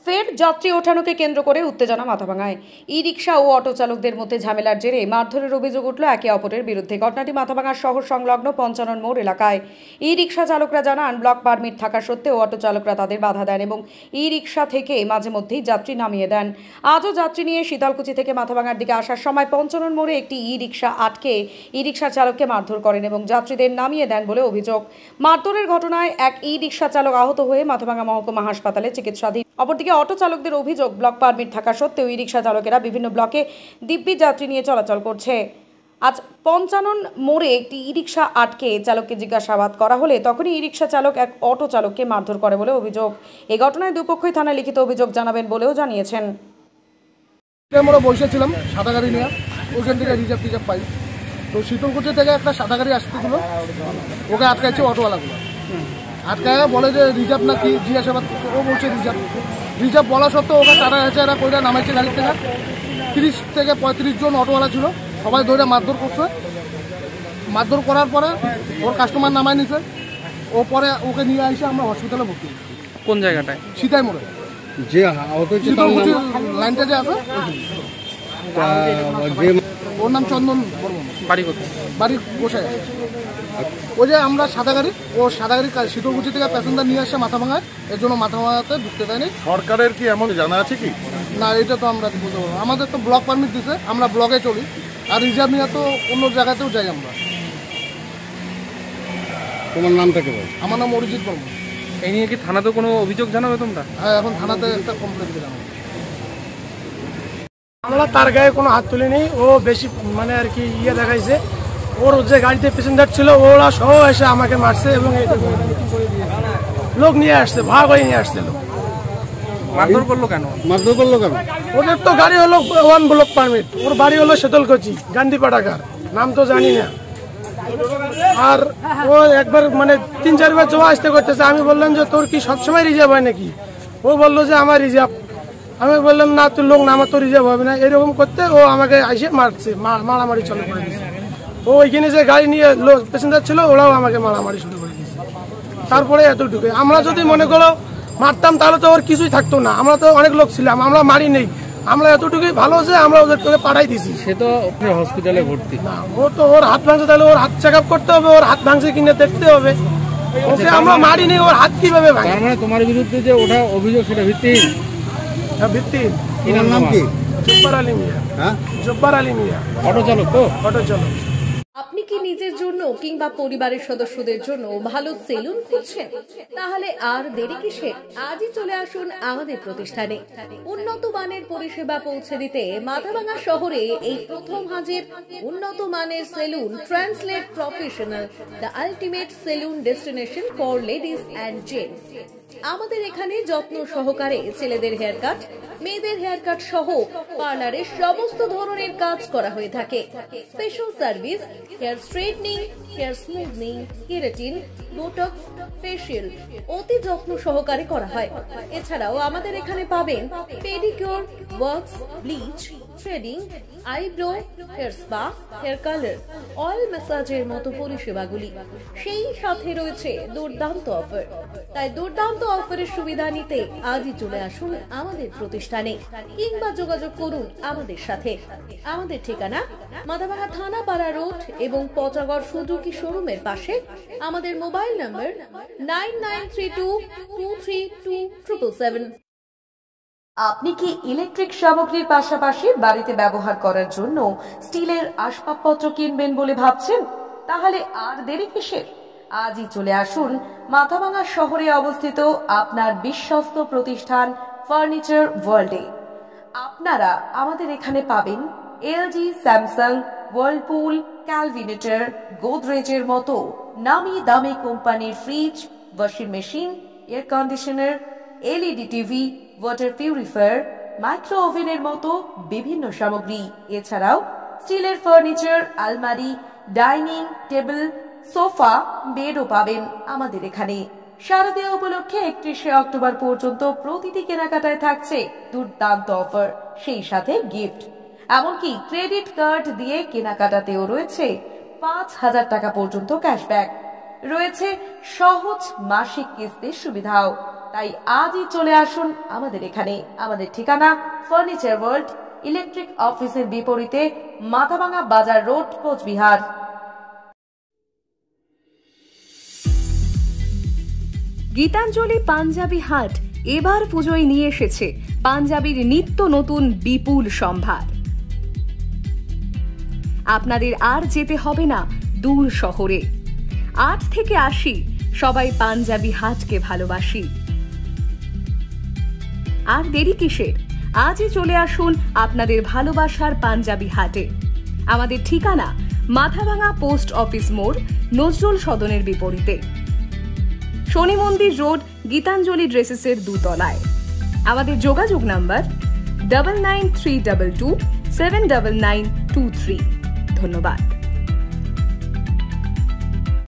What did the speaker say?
ফের যাত্রী ওঠানোকে কেন্দ্র করে উত্তেজনা মাথাভাঙায়। ই রিক্সা ও অটো চালকদের মধ্যে ঝামেলার জেরে মারধরের অভিযোগ উঠল একে অপরের বিরুদ্ধে। ঘটনাটি মাথাভাঙা শহর সংলগ্ন পঞ্চানন মোড় এলাকায়। ই রিক্সা চালকরা জানান, ব্লক পারমিট থাকা সত্ত্বেও অটো চালকরা তাদের বাধা দেন এবং ই রিক্সা থেকে মাঝে মধ্যেই যাত্রী নামিয়ে দেন। আজও যাত্রী নিয়ে শীতলকুচি থেকে মাথাভাঙার দিকে আসার সময় পঞ্চানন মোড়ে একটি ই রিক্সা আটকে ই রিক্সার চালককে মারধর করেন এবং যাত্রীদের নামিয়ে দেন বলে অভিযোগ। মারধরের ঘটনায় এক ই রিক্সা চালক আহত হয়ে মাথাভাঙা মহকুমা হাসপাতালে চিকিৎসাধীন। অপরদিকে অটো চালকদের অভিযোগ, ব্লক পারমিট থাকা সত্ত্বেও ই রিক্সা চালকেরা বিভিন্ন ব্লকে দিব্যি যাত্রী নিয়ে চলাচল করছে। আজ পঞ্চানন মোড়ে একটি ই রিক্সা আটকে চালককে জিজ্ঞাসাবাদ করা হলে তখনই ই রিক্সা চালক এক অটো চালককে মারধর করে বলে অভিযোগ। এই ঘটনায় দুপক্ষই থানায় লিখিত অভিযোগ জানাবেন বলেও জানিয়েছেন। আমরা বসেছিলাম সাদা গাড়ি নিয়ে, ওইখান থেকে রিজার্ভ পাই, তো শীতলকুচি থেকে একটা সাদা গাড়ি আসতেছিল, ওকে আটকাইছে অটোওয়ালাগুলো। আটকায় বলে যে রিজার্ভ নাকি, জিজ্ঞাসাবাদ ও বলছে রিজার্ভ বলা সত্ত্বেও ওকে টাটা হেঁচা কইরা নামাইছে গাড়ি থেকে। 30 থেকে 35 জন অটোওয়ালা ছিল, সবাই ধরে মারধর করছে। মারধর করার পরে ওর কাস্টমার নামাই নিছে, ও পরে ওকে নিয়ে আসে আমরা হসপিটালে ভর্তি। কোন জায়গাটায়? সীতাই মোড়ে, যে লাইনটা যে আছে, ওর নাম চন্দন বর্মন। বাড়ি কোথায়? বাড়ি বসে। ওই যে আমরা সাদা গাড়ি, ও সাদা গাড়ি শীতলকুচি থেকে প্যাসেঞ্জার নিয়ে আসে মাথাভাঙায়, এর জন্য মাথাভাঙাতে ঢুকতে দেয়নি। সরকারের কি এমন জানা আছে কি? না, এটা তো আমরা বলতে পারবো। আমাদের তো ব্লক পারমিট দিতে, আমরা ব্লকে চলি, আর রিজার্ভ নিয়ে তো অন্য জায়গাতেও যাই আমরা। তোমার নামটা কি বল? আমার নাম অরিজিৎ বর্মন। এই নিয়ে কি থানাতে কোনো অভিযোগ জানাবে তোমরা? হ্যাঁ, এখন থানাতে একটা কমপ্লেন দিলাম। আমরা তার গায়ে কোনো হাত তুলিনি, ও বেশি মানে আর কি দেখাইছে। ওর যে গাড়িতে প্যাসেঞ্জার ছিল ওরা সহ এসে আমাকে মারছে এবং লোক নিয়ে আসছে, ভাড়া করে নিয়ে আসছে লোক। মারধর করলো কেন? ওদের তো গাড়ি হলো 1 ব্লক পারমিট, ওর বাড়ি হলো শীতলকুচি গান্ধীপাটাকার, নাম তো জানি না। আর ও একবার মানে 3-4 বার জমা আসতে করতেছে। আমি বললাম যে তোর কি সবসময় রিজার্ভ হয় নাকি? ও বললো যে আমার রিজার্ভ। আমি বললাম না, তোর লোক না, আমার তো রিজার্ভ হবে না। এরকম করতে ও আমাকে এসে মারছে, মারামারি চালু করে দিয়েছে। ও ওইখানে যে গাড়ি নিয়ে লোক প্যাসেঞ্জার ছিল ওরাও আমাকে মারামারি শুরু করে দিয়েছে। তারপরে এতটুকু, আমরা যদি মনে করো মারতাম তাহলে তো ওর কিছুই থাকতো না। আমরা তো অনেক লোক ছিলাম, আমরা মারি নেই, আমরা এতটুকুই ভালো যে আমরা ওদেরকে পাঠাই দিছি। সে তো হসপিটালে ভর্তি না, ও তো ওর হাত ভাঙছে, তাহলে ওর হাত চেক আপ করতে হবে, ওর হাত ভাঙছে কিনে দেখতে হবে। ওকে আমরা মারি নেই, ওর হাত কিভাবে ভাঙে? তার মানে তোমার বিরুদ্ধে যে ওটা অভিযোগ সেটা ভিত্তিহীন? ভিত্তিহীন। তোমার নাম কি? জব্বার আলী মিয়া। হ্যাঁ, জব্বার আলী মিয়া, অটো চালক। তো অটো চালক। আপনি কি নিজের জন্য কিংবা পরিবারের সদস্যদের জন্য ভালো সেলুন খুঁজছেন? তাহলে আর দেরি কিসের? আজই চলে আসুন আমাদের প্রতিষ্ঠানে। উন্নত মানের পরিষেবা পৌঁছে দিতে মাথাভাঙা শহরে এই প্রথম হাজির উন্নত মানের salon translate professional, the ultimate salon destination for ladies and gents. আমাদের এখানে যত্ন সহকারে ছেলেদের হেয়ার কাট, মেয়েদের হেয়ার কাট সহ পার্লারের সমস্ত ধরনের কাজ করা হয়ে থাকে। Special service, hair straightening, hair smoothing, keratin, botox, facial অতি যত্ন সহকারে করা হয়। এছাড়াও আমাদের এখানে পাবেন pedicure, wax, bleach, threading, eyebrow, hair spa, hair colour, oil ম্যাসাজের মতো পরিষেবাগুলি। সেই সাথে রয়েছে দুর্দান্ত অফার। তাই দুর্দান্ত অফারের সুবিধা নিতে আজই চলে আসুন আমাদের প্রতিষ্ঠানে কিংবা যোগাযোগ করুন আমাদের সাথে। আমাদের ঠিকানা মাথাভাঙা থানাপাড়া রোড এবং পচাগড় সুজুকি শোরুমের পাশে। আমাদের মোবাইল নম্বর 9932232777। আপনি কি ইলেকট্রিক সামগ্রীর পাশাপাশি বাড়িতে ব্যবহার করার জন্য স্টিলের আসবাবপত্র কিনবেন বলে ভাবছেন? তাহলে আর দেরি কিসের? আজই চলে আসুন মাথাভাঙা শহরে অবস্থিত আপনার বিশ্বস্ত প্রতিষ্ঠান ফার্নিচার ওয়ার্ল্ডে। আপনারা আমাদের এখানে পাবেন এলজি, স্যামসাং, ওয়ার্লপুল, ক্যালভিনেটর, গোদরেজের মতো নামি দামি কোম্পানির fridge, washing machine, air conditioner, LED TV, water purifier, micro ওভেনের মতো বিভিন্ন সামগ্রী। এছাড়াও স্টিলের ফার্নিচার, আলমারি, ডাইনিং টেবিল, সোফা, বেডও পাবেন আমাদের এখানে। শারদীয়া উপলক্ষে 31শে অক্টোবর পর্যন্ত প্রতিটি কেনাকাটায় থাকছে দুর্দান্ত অফার, সেই সাথে গিফট। এমনকি ক্রেডিট কার্ড দিয়ে কেনাকাটাতেও রয়েছে 5,000 টাকা পর্যন্ত ক্যাশব্যাক। রয়েছে সহজ মাসিক কিস্তির সুবিধাও। তাই আজই চলে আসুন আমাদের এখানে। আমাদের ঠিকানা ফার্নিচার ওয়ার্ল্ড, ইলেকট্রিক অফিসের বিপরীতে, মাথাভাঙা বাজার রোড, কোচবিহার। গীতাঞ্জলি পাঞ্জাবি হাট এবার পুজোয় নিয়ে এসেছে পাঞ্জাবির নিত্য নতুন বিপুল সম্ভার। আপনাদের আর যেতে হবে না দূর শহরে। 8 থেকে 80 সবাই পাঞ্জাবি হাটকে ভালোবাসি। আর দেরি কিসের? আজই চলে আসুন আপনাদের ভালোবাসার পাঞ্জাবি হাটে। আমাদের ঠিকানা মাথাভাঙা পোস্ট অফিস মোড়, নজরুল সদনের বিপরীতে, শনি মন্দির রোড, গীতাঞ্জলি ড্রেসেসের 2 তলায়। আমাদের যোগাযোগ নাম্বার 9932279923। ধন্যবাদ।